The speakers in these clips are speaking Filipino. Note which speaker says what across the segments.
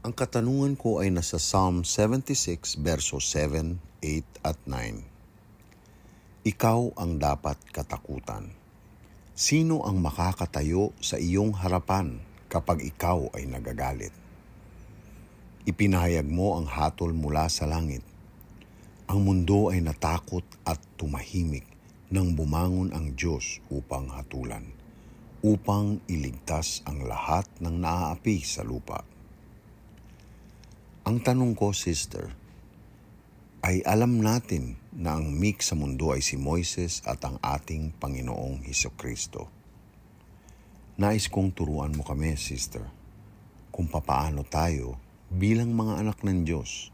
Speaker 1: Ang katanungan ko ay nasa Psalm 76 verso 7, 8 at 9. Ikaw ang dapat katakutan. Sino ang makakatayo sa iyong harapan kapag ikaw ay nagagalit? Ipinahayag mo ang hatol mula sa langit. Ang mundo ay natakot at tumahimik nang bumangon ang Diyos upang hatulan, upang iligtas ang lahat ng naaapi sa lupa. Ang tanong ko, sister, ay alam natin na ang meek sa mundo ay si Moises at ang ating Panginoong Hesukristo. Nais kong turuan mo kami, sister, kung papaano tayo bilang mga anak ng Diyos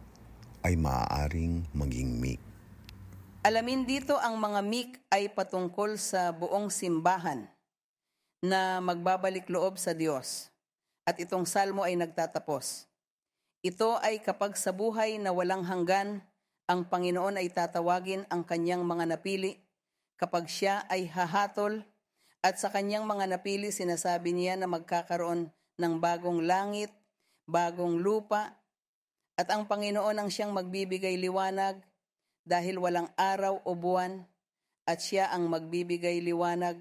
Speaker 1: ay maaaring maging meek.
Speaker 2: Alamin dito ang mga meek ay patungkol sa buong simbahan na magbabalik loob sa Diyos. At itong salmo ay nagtatapos. Ito ay kapag sa buhay na walang hanggan, ang Panginoon ay tatawagin ang kanyang mga napili, kapag siya ay hahatol, at sa kanyang mga napili sinasabi niya na magkakaroon ng bagong langit, bagong lupa, at ang Panginoon ang siyang magbibigay liwanag dahil walang araw o buwan, at siya ang magbibigay liwanag,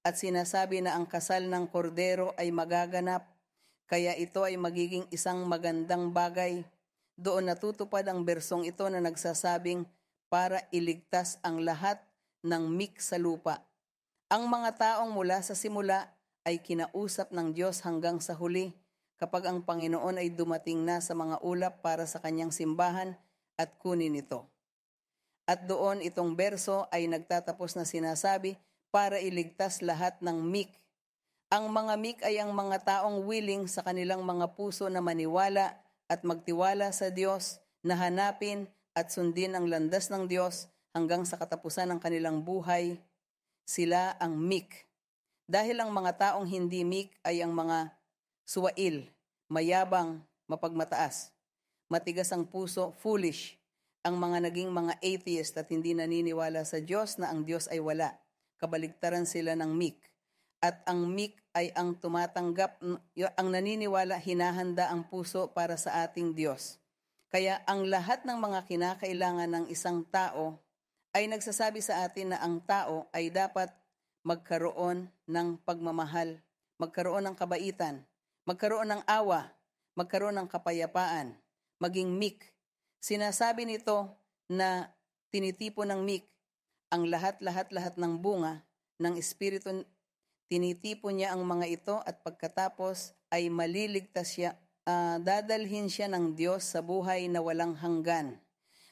Speaker 2: at sinasabi na ang kasal ng kordero ay magaganap, kaya ito ay magiging isang magandang bagay. Doon natutupad ang bersong ito na nagsasabing para iligtas ang lahat ng meek sa lupa. Ang mga taong mula sa simula ay kinausap ng Diyos hanggang sa huli, kapag ang Panginoon ay dumating na sa mga ulap para sa kanyang simbahan at kunin ito. At doon itong berso ay nagtatapos na sinasabi para iligtas lahat ng meek. Ang mga meek ay ang mga taong willing sa kanilang mga puso na maniwala at magtiwala sa Diyos, na hanapin at sundin ang landas ng Diyos hanggang sa katapusan ng kanilang buhay. Sila ang meek. Dahil ang mga taong hindi meek ay ang mga suwail, mayabang, mapagmataas, matigas ang puso, foolish, ang mga naging mga atheist at hindi naniniwala sa Diyos na ang Diyos ay wala. Kabaligtaran sila ng meek. At ang meek ay ang tumatanggap, ang naniniwala, hinahanda ang puso para sa ating Diyos. Kaya ang lahat ng mga kinakailangan ng isang tao ay nagsasabi sa atin na ang tao ay dapat magkaroon ng pagmamahal, magkaroon ng kabaitan, magkaroon ng awa, magkaroon ng kapayapaan, maging meek. Sinasabi nito na tinitipon ng meek ang lahat ng bunga ng Espiritu. Tinitipon niya ang mga ito at pagkatapos ay maliligtas siya, dadalhin siya ng Diyos sa buhay na walang hanggan.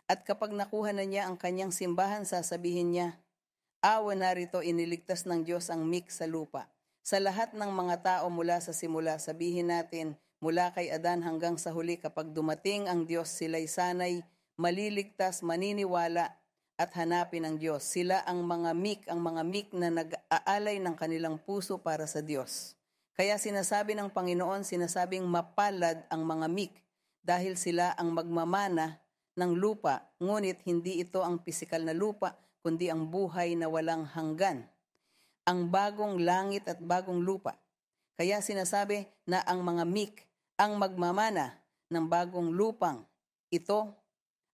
Speaker 2: At kapag nakuha na niya ang kanyang simbahan, sasabihin niya, awa narito, iniligtas ng Diyos ang meek sa lupa. Sa lahat ng mga tao mula sa simula, sabihin natin, mula kay Adan hanggang sa huli, kapag dumating ang Diyos, sila'y sanay maliligtas, maniniwala, at hanapin ang Diyos. Sila ang mga meek na nag-aalay ng kanilang puso para sa Diyos. Kaya sinasabi ng Panginoon, sinasabing mapalad ang mga meek dahil sila ang magmamana ng lupa, ngunit hindi ito ang pisikal na lupa, kundi ang buhay na walang hanggan, ang bagong langit at bagong lupa. Kaya sinasabi na ang mga meek ang magmamana ng bagong lupang ito,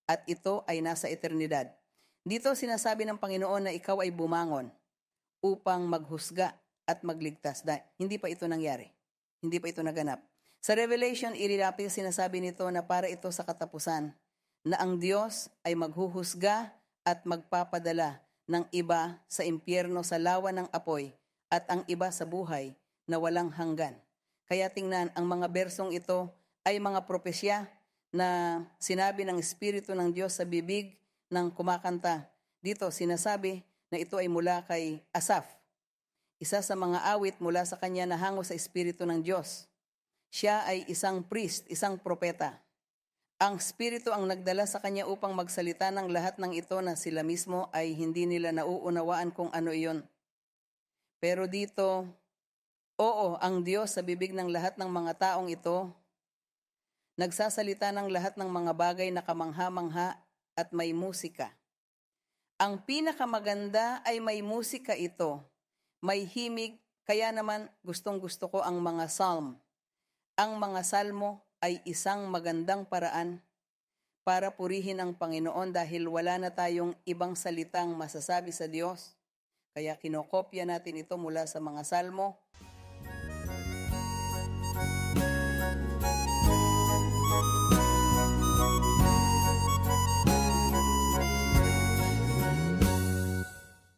Speaker 2: at ito ay nasa eternidad. Dito sinasabi ng Panginoon na ikaw ay bumangon upang maghusga at magligtas. Hindi pa ito nangyari. Hindi pa ito naganap. Sa Revelation 11, sinasabi nito na para ito sa katapusan, na ang Diyos ay maghuhusga at magpapadala ng iba sa impyerno sa lawa ng apoy at ang iba sa buhay na walang hanggan. Kaya tingnan, ang mga bersong ito ay mga propesya na sinabi ng Espiritu ng Diyos sa bibig ng kumakanta. Dito sinasabi na ito ay mula kay Asaf, isa sa mga awit mula sa kanya na hango sa Espiritu ng Diyos. Siya ay isang priest, isang propeta. Ang Espiritu ang nagdala sa kanya upang magsalita ng lahat ng ito na sila mismo ay hindi nila nauunawaan kung ano iyon. Pero dito, oo, ang Diyos sa bibig ng lahat ng mga taong ito, nagsasalita ng lahat ng mga bagay na kamangha-mangha at may musika. Ang pinakamaganda ay may musika ito, may himig, kaya naman gustong-gusto ko ang mga psalm. Ang mga salmo ay isang magandang paraan para purihin ang Panginoon dahil wala na tayong ibang salitang masasabi sa Diyos. Kaya kinokopya natin ito mula sa mga salmo